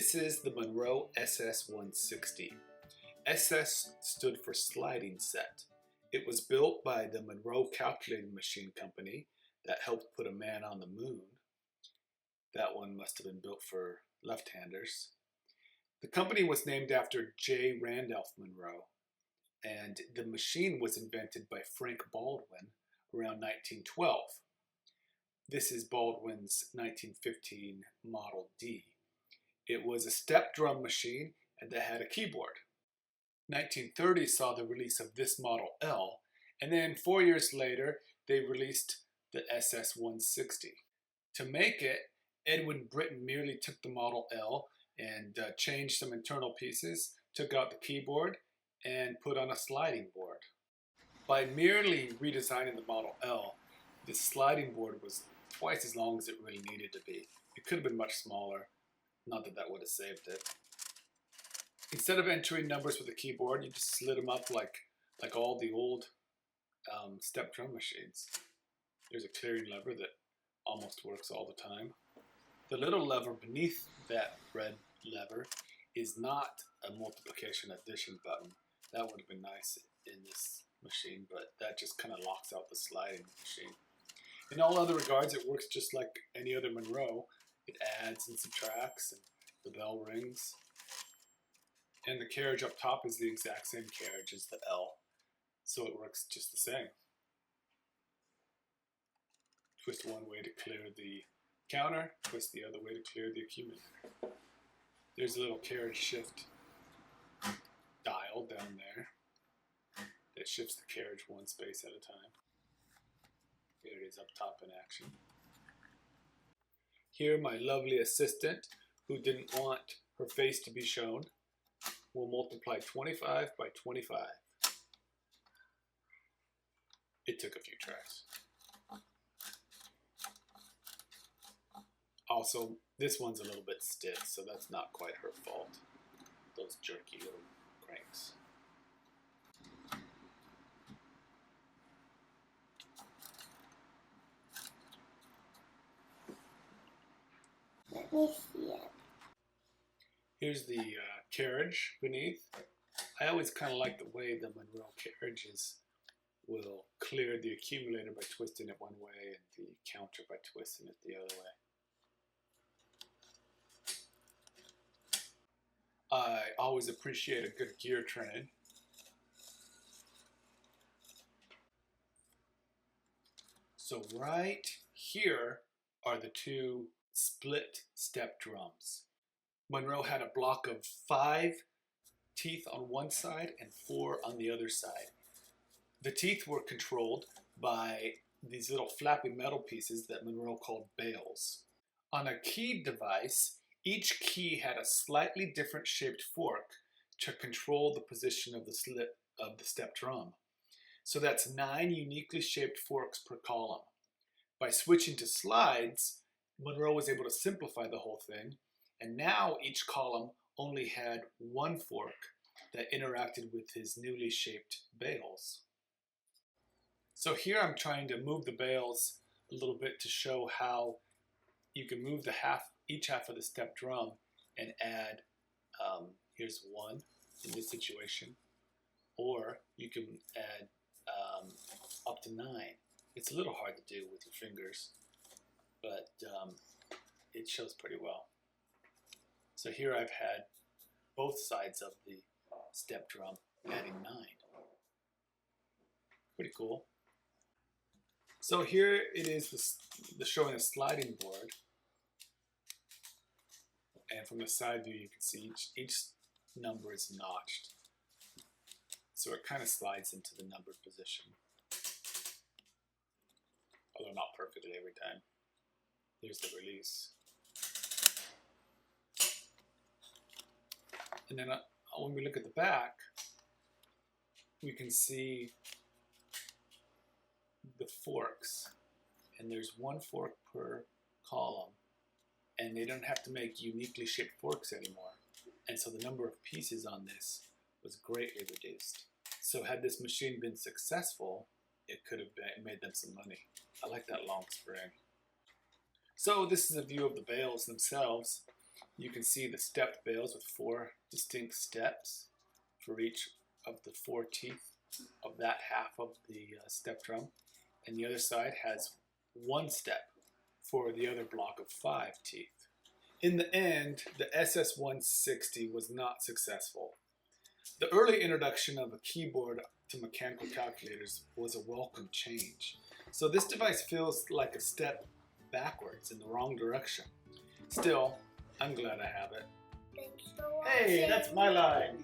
This is the Monroe SS 160. SS stood for sliding set. It was built by the Monroe Calculating Machine Company that helped put a man on the moon. That one must have been built for left-handers. The company was named after J. Randolph Monroe, and the machine was invented by Frank Baldwin around 1912. This is Baldwin's 1915 Model D. It was a step drum machine and that had a keyboard. 1930 saw the release of this Model L, and then 4 years later they released the SS 160. To make it, Edwin Britton merely took the Model L and changed some internal pieces, took out the keyboard, and put on a sliding board. By merely redesigning the Model L, the sliding board was twice as long as it really needed to be. It could have been much smaller, not that that would have saved it. Instead of entering numbers with a keyboard, you just slid them up like all the old step drum machines. There's a clearing lever that almost works all the time. The little lever beneath that red lever is not a multiplication addition button. That would have been nice in this machine, but that just kind of locks out the sliding machine. In all other regards, it works just like any other Monroe. It adds and subtracts, and the bell rings. And the carriage up top is the exact same carriage as the L, so it works just the same. Twist one way to clear the counter, twist the other way to clear the accumulator. There's a little carriage shift dial down there that shifts the carriage one space at a time. Here it is up top in action. Here my lovely assistant, who didn't want her face to be shown, will multiply 25 by 25. It took a few tries. Also, this one's a little bit stiff, so that's not quite her fault. Those jerky little cranks. Let me see it. Here's the carriage beneath. I always kind of like the way the Monroe carriages will clear the accumulator by twisting it one way and the counter by twisting it the other way. I always appreciate a good gear train. So right here are the two split step drums. Monroe had a block of 5 teeth on one side and 4 on the other side. The teeth were controlled by these little flappy metal pieces that Monroe called bales. On a keyed device, each key had a slightly different shaped fork to control the position of the slit of the step drum. So that's 9 uniquely shaped forks per column. By switching to slides, Monroe was able to simplify the whole thing, and now each column only had one fork that interacted with his newly shaped bales. So here I'm trying to move the bales a little bit to show how you can move each half of the step drum and add, here's 1 in this situation, or you can add up to 9. It's a little hard to do with your fingers, but it shows pretty well. So here I've had both sides of the step drum adding 9. Pretty cool. So here it is showing a sliding board. And from the side view you can see each number is notched. So it kind of slides into the numbered position. Although not perfectly every time. There's the release. And then when we look at the back, we can see the forks. And there's 1 fork per column. And they don't have to make uniquely shaped forks anymore. And so the number of pieces on this was greatly reduced. So had this machine been successful, it could have made them some money. I like that long spring. So this is a view of the bales themselves. You can see the stepped bales with 4 distinct steps for each of the 4 teeth of that half of the step drum. And the other side has 1 step for the other block of 5 teeth. In the end, the SS160 was not successful. The early introduction of a keyboard to mechanical calculators was a welcome change. So this device feels like a step backwards in the wrong direction. Still, I'm glad I have it. Thanks for watching. Hey, that's my line.